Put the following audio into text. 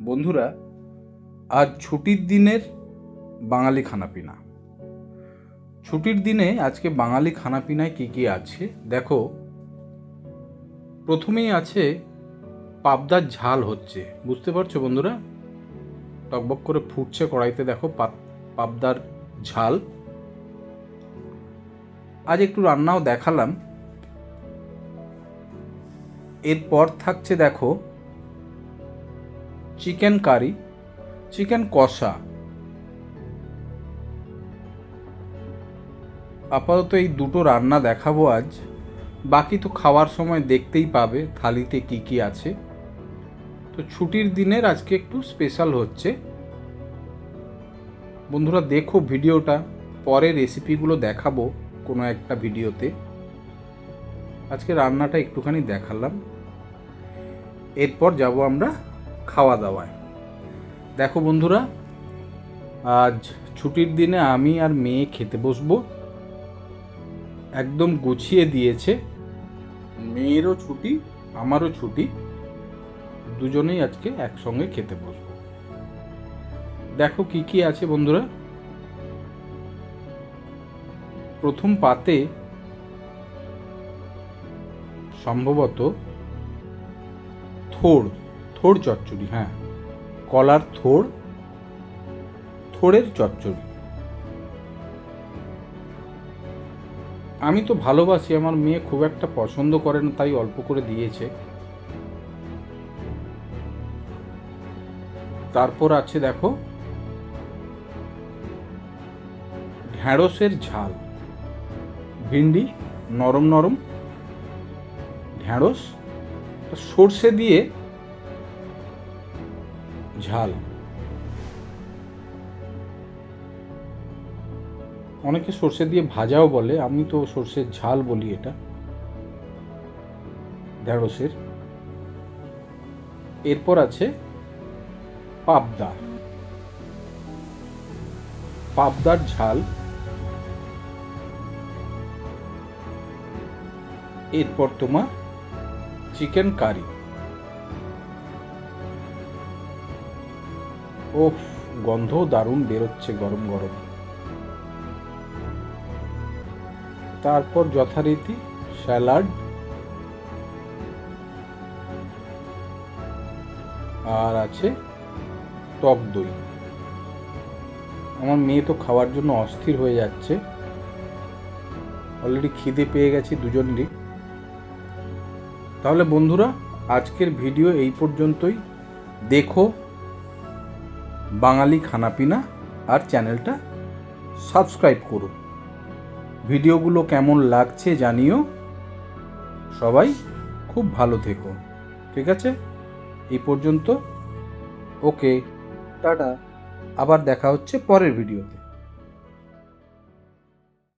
বন্ধুরা, আজ ছুটির দিনের বাঙালি খানাপিনা। ছুটির দিনে আজকে বাঙালি খানাপিনায় কী কী আছে দেখো। প্রথমেই আছে পাবদার ঝাল হচ্ছে, বুঝতে পারছো বন্ধুরা? টকবক করে ফুটছে কড়াইতে, দেখো পাবদার ঝাল। আজ একটু রান্নাও দেখালাম। এরপর থাকছে দেখো চিকেন কারি, চিকেন কষা। আপাতত এই দুটো রান্না দেখাবো আজ, বাকি তো খাওয়ার সময় দেখতেই পাবে থালিতে কি কি আছে। তো ছুটির দিনের আজকে একটু স্পেশাল হচ্ছে। বন্ধুরা দেখো ভিডিওটা, পরে রেসিপিগুলো দেখাবো কোনো একটা ভিডিওতে। আজকে রান্নাটা একটুখানি দেখালাম, এরপর যাব আমরা খাওয়া দাওয়ায়। দেখো বন্ধুরা, আজ ছুটির দিনে আমি আর মেয়ে খেতে বসবো। একদম গুছিয়ে দিয়েছে, মেয়েরও ছুটি আমারও ছুটি, দুজনেই আজকে একসঙ্গে খেতে বসবো। দেখো কি কি আছে বন্ধুরা। প্রথম পাতে সম্ভবত থোড় চচ্চড়ি, হ্যাঁ, কলার থোড়ের চচ্চড়ি। আমি তো ভালোবাসি, আমার মেয়ে খুব একটা পছন্দ করে না, তাই অল্প করে দিয়েছে। তারপর আছে দেখো ঢ্যাঁড়সের ঝাল, ভিন্ডি নরম নরম ঢ্যাঁড়স সর্ষে দিয়ে ঝাল। অনেকে সর্ষে দিয়ে ভাজাও বলে, আমি তো সর্ষের ঝাল বলি এটা ঢ্যাঁড়সের। এরপর আছে পাবদার ঝাল। এরপর তোমার চিকেন কারি। ওফ, গন্ধ দারুণ বেরোচ্ছে গরম গরম। তারপর যথারীতি স্যালাড, আর আছে টক দই। আমার মেয়ে তো খাওয়ার জন্য অস্থির হয়ে যাচ্ছে, অলরেডি খিদে পেয়ে গেছি দুজনেরই। তাহলে বন্ধুরা, আজকের ভিডিও এই পর্যন্তই। দেখো বাঙালি খানাপিনা আর চ্যানেলটা সাবস্ক্রাইব করো। ভিডিওগুলো কেমন লাগছে জানিও। সবাই খুব ভালো থেকো, ঠিক আছে? এই পর্যন্ত, ওকে, টাটা। আবার দেখা হচ্ছে পরের ভিডিওতে।